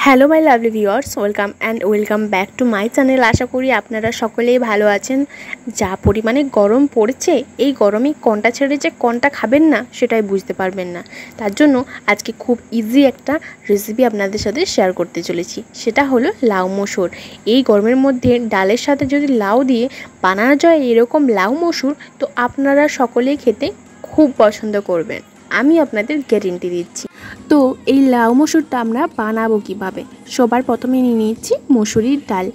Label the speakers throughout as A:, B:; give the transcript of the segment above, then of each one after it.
A: Hello my lovely viewers, welcome back to my channel. আশা করি আপনারা সকলেই ভালো আছেন। যা পরিমাণে গরম পড়েছে, এই গরমে কোনটা ছেড়ে যে কোনটা খাবেন না সেটাই বুঝতে পারবেন না। তার জন্য আজকে খুব ইজি একটা রেসিপি আপনাদের সাথে শেয়ার করতে চলেছি। সেটা হলো লাউ মসুর। এই গরমের মধ্যে ডালের সাথে যদি লাউ দিয়ে বানানো যায় এরকম লাউ মসুর, তো আপনারা সকলেই খেতে খুব পছন্দ করবেন, আমি আপনাদের গ্যারেন্টি দিচ্ছি। তো এই লাউ মসুরটা আমরা বানাবো কিভাবে? সবার প্রথমে নিয়ে নিচ্ছি মসুরির ডাল।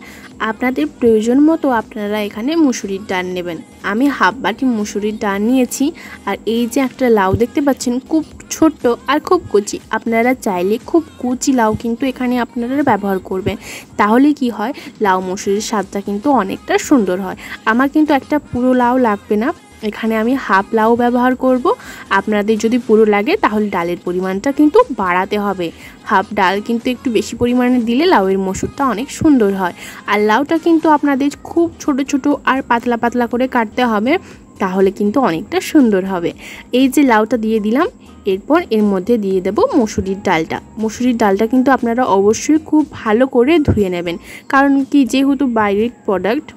A: আপনাদের প্রয়োজন মতো আপনারা এখানে মসুরির ডাল নেবেন। আমি হাফ বাটি মসুরির ডাল নিয়েছি। আর এই যে একটা লাউ দেখতে পাচ্ছেন, খুব ছোট্ট আর খুব কচি। আপনারা চাইলে খুব কচি লাউ কিন্তু এখানে আপনারা ব্যবহার করবেন, তাহলে কি হয়, লাউ মসুরির স্বাদটা কিন্তু অনেকটা সুন্দর হয়। আমার কিন্তু একটা পুরো লাউ লাগবে না, এখানে আমি হাফ লাউ ব্যবহার করব। আপনাদের যদি পুরো লাগে তাহলে ডালের পরিমাণটা কিন্তু বাড়াতে হবে। হাফ ডাল কিন্তু একটু বেশি পরিমাণে দিলে লাউয়ের মসুরটা অনেক সুন্দর হয়। আর লাউটা কিন্তু আপনাদের খুব ছোট ছোট আর পাতলা পাতলা করে কাটতে হবে, তাহলে কিন্তু অনেকটা সুন্দর হবে। এই যে লাউটা দিয়ে দিলাম, এরপর এর মধ্যে দিয়ে দেব মসুরির ডালটা। মসুরির ডালটা কিন্তু আপনারা অবশ্যই খুব ভালো করে ধুয়ে নেবেন, কারণ কি, যেহেতু বাইরের প্রোডাক্ট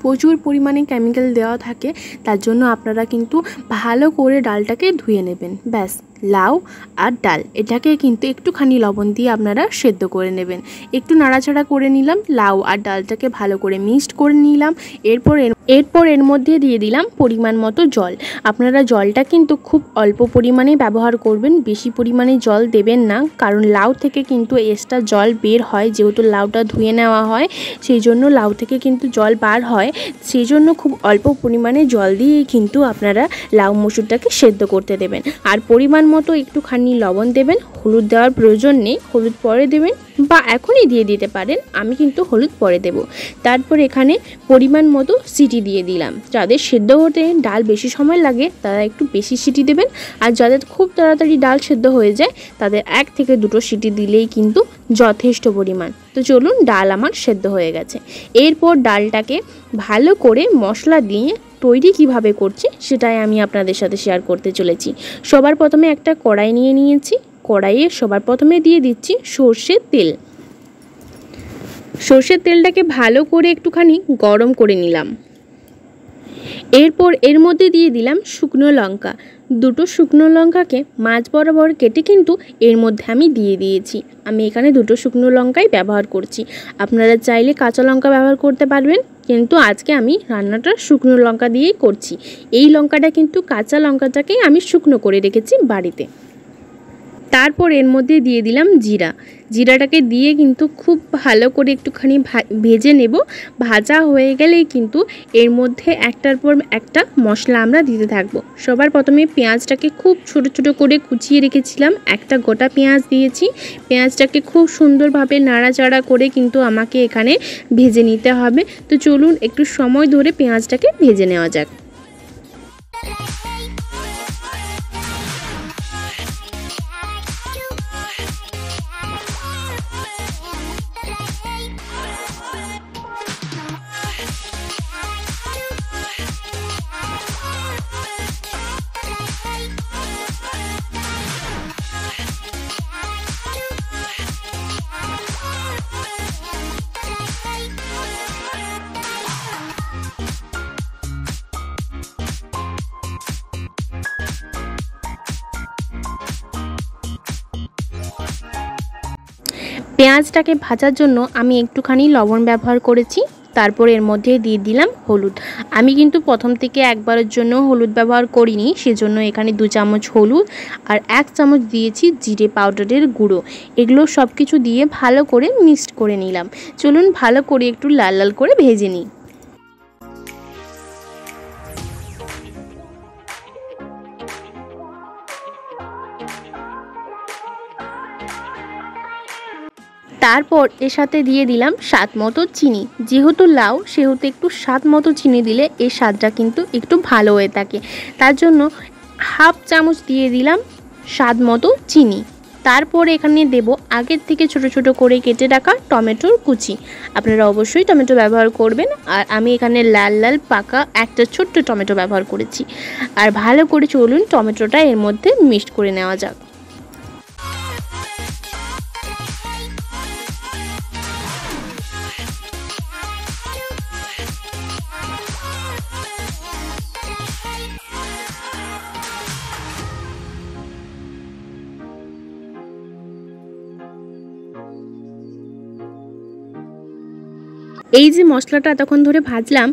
A: প্রচুর পরিমাণে কেমিক্যাল দেওয়া থাকে, তার জন্য আপনারা কিন্তু ভালো করে ডালটাকে ধুয়ে নেবেন। ব্যাস, লাউ আর ডাল এটাকে কিন্তু একটুখানি লবণ দিয়ে আপনারা সেদ্ধ করে নেবেন। একটু নাড়াচাড়া করে নিলাম, লাউ আর ডালটাকে ভালো করে মিক্সড করে নিলাম। এরপর এর মধ্যে দিয়ে দিলাম পরিমাণ মতো জল। আপনারা জলটা কিন্তু খুব অল্প পরিমাণে ব্যবহার করবেন, বেশি পরিমাণে জল দেবেন না, কারণ লাউ থেকে কিন্তু এক্সট্রা জল বের হয়। যেহেতু লাউটা ধুয়ে নেওয়া হয়, সেই জন্য লাউ থেকে কিন্তু জল বার হয়। সেই জন্য খুব অল্প পরিমাণে জল দিয়েই কিন্তু আপনারা লাউ মসুরটাকে সেদ্ধ করতে দেবেন। আর পরিমাণ মতো একটুখানি লবণ দেবেন। হলুদ দেওয়ার প্রয়োজন নেই, হলুদ পরে দেবেন বা এখনই দিয়ে দিতে পারেন, আমি কিন্তু হলুদ পরে দেব। তারপর এখানে পরিমাণ মতো সিটি দিয়ে দিলাম। যাদের সেদ্ধ হতে ডাল বেশি সময় লাগে তারা একটু বেশি সিটি দেবেন, আর যাদের খুব তাড়াতাড়ি ডাল সেদ্ধ হয়ে যায় তাদের 1 থেকে 2টো সিটি দিলেই কিন্তু যথেষ্ট পরিমাণ। তো চলুন, ডাল আমার সেদ্ধ হয়ে গেছে। এরপর ডালটাকে ভালো করে মশলা দিয়ে তৈরি কিভাবে করছি সেটাই আমি আপনাদের সাথে শেয়ার করতে চলেছি। সবার প্রথমে একটা কড়াই নিয়ে নিয়েছি। কড়াইয়ে সবার প্রথমে দিয়ে দিচ্ছি সর্ষের তেল। সর্ষের তেলটাকে ভালো করে একটুখানি গরম করে নিলাম। এরপর এর মধ্যে দিয়ে দিলাম শুকনো লঙ্কা। 2টো শুকনো লঙ্কাকে মাঝ বরাবর কেটে কিন্তু এর মধ্যে আমি দিয়ে দিয়েছি। আমি এখানে 2টো শুকনো লঙ্কাই ব্যবহার করছি, আপনারা চাইলে কাঁচা লঙ্কা ব্যবহার করতে পারবেন, কিন্তু আজকে আমি রান্নাটা শুকনো লঙ্কা দিয়েই করছি। এই লঙ্কাটা কিন্তু কাঁচা লঙ্কাটাকেই আমি শুকনো করে রেখেছি বাড়িতে। তারপর এর মধ্যে দিয়ে দিলাম জিরা। জিরাটাকে দিয়ে কিন্তু খুব ভালো করে একটুখানি ভেজে নেব। ভাজা হয়ে গেলেই কিন্তু এর মধ্যে একটার পর একটা মশলা আমরা দিতে থাকবো। সবার প্রথমে পেঁয়াজটাকে খুব ছোট ছোট করে কুচিয়ে রেখেছিলাম, একটা গোটা পেঁয়াজ দিয়েছি। পেঁয়াজটাকে খুব সুন্দরভাবে নাড়াচাড়া করে কিন্তু আমাকে এখানে ভেজে নিতে হবে। তো চলুন, একটু সময় ধরে পেঁয়াজটাকে ভেজে নেওয়া যাক। পেঁয়াজটাকে ভাজার জন্য আমি একটুখানি লবণ ব্যবহার করেছি। তারপর এর মধ্যে দিয়ে দিলাম হলুদ। আমি কিন্তু প্রথম থেকে একবারের জন্য হলুদ ব্যবহার করিনি, সেজন্য এখানে 2 চামচ হলুদ আর 1 চামচ দিয়েছি জিরে পাউডারের গুঁড়ো। এগুলো সব কিছু দিয়ে ভালো করে মিক্সড করে নিলাম। চলুন, ভালো করে একটু লাল লাল করে ভেজে নিই। তারপর এর সাথে দিয়ে দিলাম স্বাদ মতো চিনি। যেহেতু লাউ, সেহেতু একটু স্বাদ মতো চিনি দিলে এর স্বাদটা কিন্তু একটু ভালো হয়ে থাকে। তার জন্য হাফ চামচ দিয়ে দিলাম স্বাদ মতো চিনি। তারপর এখানে দেব আগের থেকে ছোট ছোট করে কেটে রাখা টমেটোর কুচি। আপনারা অবশ্যই টমেটো ব্যবহার করবেন, আর আমি এখানে লাল লাল পাকা একটা ছোট্ট টমেটো ব্যবহার করেছি। আর ভালো করে চলুন টমেটোটা এর মধ্যে মিক্সড করে নেওয়া যাক। এই যে মশলাটা এতক্ষণ ধরে ভাজলাম,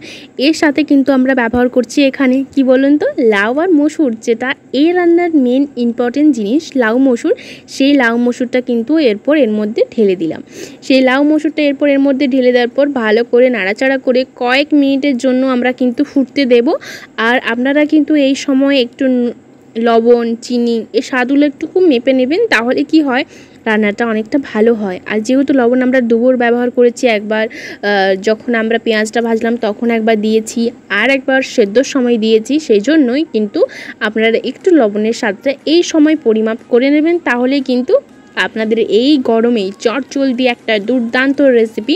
A: এর সাথে কিন্তু আমরা ব্যবহার করছি এখানে কি বলুন তো, লাউ আর মসুর, যেটা এই রান্নার মেন ইম্পর্টেন্ট জিনিস লাউ মসুর। সেই লাউ মসুরটা কিন্তু এরপর এর মধ্যে ঢেলে দিলাম। সেই লাউ মসুরটা এরপর এর মধ্যে ঢেলে দেওয়ার পর ভালো করে নাড়াচাড়া করে কয়েক মিনিটের জন্য আমরা কিন্তু ফুটতে দেব। আর আপনারা কিন্তু এই সময় একটু লবণ, চিনি এই স্বাদগুলো একটু মেপে নেবেন, তাহলে কি হয় রান্নাটা অনেকটা ভালো হয়। আর যেহেতু লবণ আমরা দুবার ব্যবহার করেছি, একবার যখন আমরা পেঁয়াজটা ভাজলাম তখন একবার দিয়েছি, আর একবার সেদ্ধর সময় দিয়েছি, সেই জন্যই কিন্তু আপনারা একটু লবণের স্বাদটা এই সময় পরিমাপ করে নেবেন, তাহলেই কিন্তু আপনাদের এই গরমেই চটজলদি একটা দুর্দান্ত রেসিপি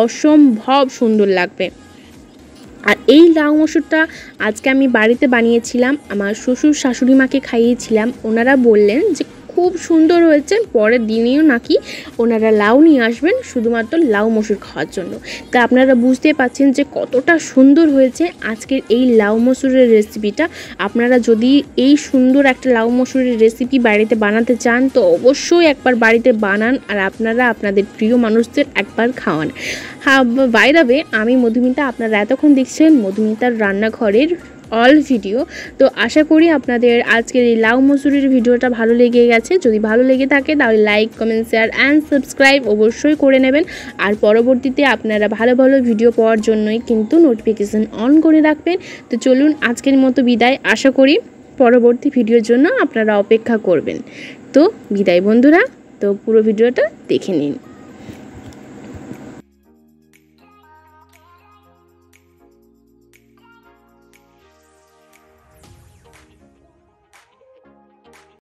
A: অসম্ভব সুন্দর লাগবে। আর এই লাউ মসুরটা আজকে আমি বাড়িতে বানিয়েছিলাম, আমার শ্বশুর শাশুড়ি মাকে খাইয়েছিলাম। ওনারা বললেন যে খুব সুন্দর হয়েছে, পরের দিনেও নাকি ওনারা লাউ নিয়ে আসবেন শুধুমাত্র লাউ মসুর খাওয়ার জন্য। তা আপনারা বুঝতে পারছেন যে কতটা সুন্দর হয়েছে আজকের এই লাউ মসুরের রেসিপিটা। আপনারা যদি এই সুন্দর একটা লাউ মসুরের রেসিপি বাড়িতে বানাতে চান তো অবশ্যই একবার বাড়িতে বানান, আর আপনারা আপনাদের প্রিয় মানুষদের একবার খাওয়ান। হ্যাঁ, বাই দ্য ওয়ে, আমি মধুমিতা, আপনারা এতক্ষণ দেখছেন মধুমিতার রান্নাঘরের অল ভিডিও। তো আশা করি আপনাদের আজকের এই লাউ মসুরের ভিডিওটা ভালো লেগে গেছে। যদি ভালো লেগে থাকে তাহলে like, comment, share and subscribe অবশ্যই করে নেবেন। আর পরবর্তীতে আপনারা ভালো ভালো ভিডিও পাওয়ার জন্যই কিন্তু নোটিফিকেশান অন করে রাখবেন। তো চলুন আজকের মতো বিদায়, আশা করি পরবর্তী ভিডিওর জন্য আপনারা অপেক্ষা করবেন। তো বিদায় বন্ধুরা, তো পুরো ভিডিওটা দেখে নিন।